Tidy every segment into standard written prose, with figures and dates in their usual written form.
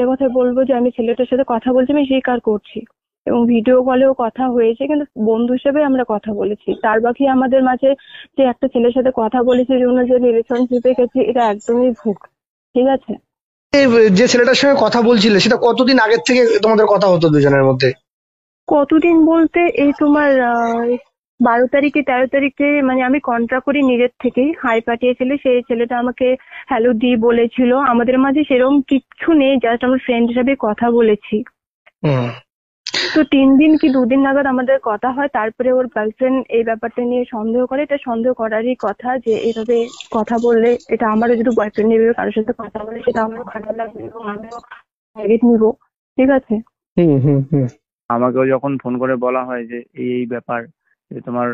একটা কথা বলবো যে আমি ছেলেটার সাথে কথা বলছি, আমি স্বীকার করছি এবং ভিডিও কলেও কথা হয়েছে, কিন্তু বন্ধু হিসেবে আমরা কথা বলেছি। তার বাকি আমাদের মাঝে যে একটা ছেলের সাথে কথা বলেছি জন্য যে রিলেশনশিপে গেছি, এটা একদমই ভুল। ঠিক আছে। এই যে ছেলেটার সঙ্গে কথা বলছিলে সেটা কতদিন আগের থেকে তোমাদের কথা হতো দুজনের মধ্যে? কতদিন বলতে এই তোমার 12 তারিখে 13 তারিখে মানে আমি কন্ট্রাক্ট করি নিজের থেকেই, হাই পাঠিয়েছিল সেই ছেলেটা আমাকে হ্যালো দি বলেছিল। আমাদের মাঝে সেরকম কিচ্ছু নেই, জাস্ট আমরা ফ্রেন্ড হিসাবে কথা বলেছি। হুম। তো 3 দিন কি 2 দিন নাগাদ আমাদের কথা হয়, তারপরে ওর গার্লফ্রেন্ড এই ব্যাপারটা নিয়ে সন্দেহ করে। এটা সন্দেহ করারই কথা যে এইভাবে কথা বললে, এটা আমারও যদি বয়ফ্রেন্ড নিয়ে কারোর সাথে কথা বলে সেটা আমারও খারাপ লাগবে এবং আমিও টার্গেট নিবো। ঠিক আছে। হুম হুম হুম। আমাকেও যখন ফোন করে বলা হয় যে এই ব্যাপার, যে তোমার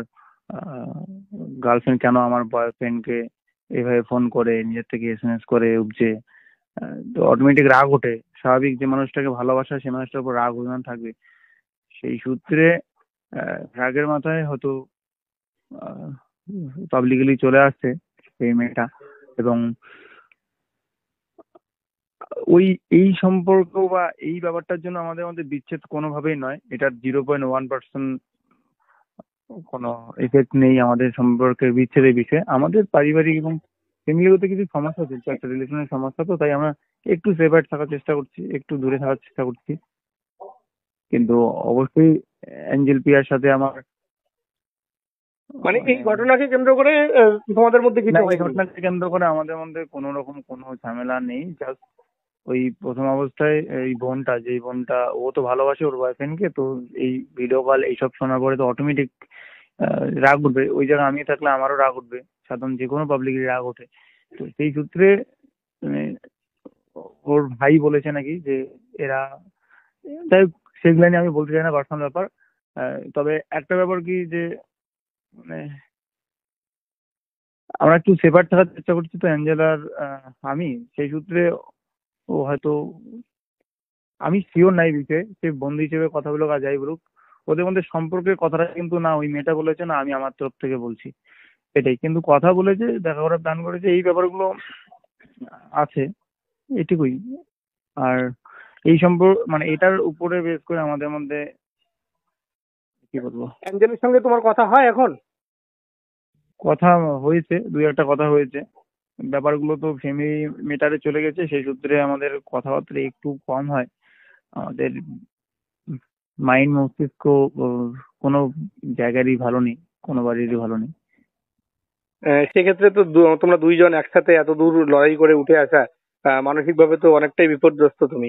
গার্লফ্রেন্ড কেন আমার বয়ফ্রেন্ডকে এইভাবে ফোন করে, নিজের থেকে এসএমএস করে উপজে, তো অটোমেটিক রাগ ওঠে। স্বাভাবিক, যে মানুষটাকে ভালোবাসা সেই মানুষটার উপর রাগ অভিমান থাকবে। সেই সূত্রে রাগের মাথায় হয়তো পাবলিকলি চলে আসছে এই মেয়েটা। এবং ওই এই সম্পর্ক বা এই ব্যাপারটার জন্য আমাদের মধ্যে বিচ্ছেদ কোনোভাবেই নয়। এটার 0.1% কোনো এফেক্ট নেই আমাদের সম্পর্কের বিচ্ছেদের বিষয়ে। আমাদের পারিবারিক এবং ফ্যামিলিগত কিছু সমস্যা চলছে, একটা রিলেশনের সমস্যা, তো তাই আমরা একটু সেপারেট থাকার চেষ্টা করছি, একটু দূরে থাকার চেষ্টা করছি। কিন্তু অবশ্যই অ্যাঞ্জেল পিয়ার সাথে আমার মানে এই মানে ঘটনাকে কেন্দ্র করে তোমাদের মধ্যে না, কিছু এই হয়নি? ঘটনাকে কেন্দ্র করে আমাদের মধ্যে কোনো রকম কোনো ঝামেলা নেই। জাস্ট ওই প্রথম অবস্থায় এই বোনটা, যেই বোনটা ও তো ভালোবাসে ওর বয়ফ্রেন্ডকে, তো এই ভিডিও কল এইসব শোনার পরে তো অটোমেটিক রাগ উঠবে। ওই জায়গায় আমি থাকলে আমারও রাগ উঠবে, সাধারণ যে কোনো পাবলিকেরই রাগ ওঠে। তো সেই সূত্রে মানে ওর ভাই বলেছে নাকি যে এরা, যাই হোক সেগুলো নিয়ে আমি বলতে চাই না, পার্সোনাল ব্যাপার। তবে একটা ব্যাপার কি যে মানে আমরা একটু সেপারেট থাকার চেষ্টা করছি, তো অ্যাঞ্জেলার আমি, সেই সূত্রে ও হয়তো, আমি শিওর নাই বিষয়ে, সে বন্ধু হিসেবে কথা বলুক আর যাই বলুক, ওদের মধ্যে সম্পর্কের কথাটা কিন্তু না ওই মেয়েটা বলেছে না আমি আমার তরফ থেকে বলছি। এটাই কিন্তু কথা বলেছে, দেখা করার প্ল্যান করেছে, এই ব্যাপারগুলো আছে, এটুকুই। আর এই সম্পর্ক মানে এটার উপরে বেস করে আমাদের মধ্যে কি বলবো, অ্যাঞ্জেলের সঙ্গে তোমার কথা হয় এখন? কথা হয়েছে, দুই একটা কথা হয়েছে। ব্যাপারগুলো তো ফ্যামিলি মেটারে চলে গেছে, সেই সূত্রে আমাদের কথাবার্তা একটু কম হয়। আমাদের মাইন্ড মস্তিষ্ক কোনো জায়গারই ভালো নেই, কোনো বাড়িরই ভালো নেই। সেক্ষেত্রে তো তোমরা দুইজন একসাথে এত দূর লড়াই করে উঠে আসা, মানসিকভাবে তো অনেকটাই বিপর্যস্ত তুমি।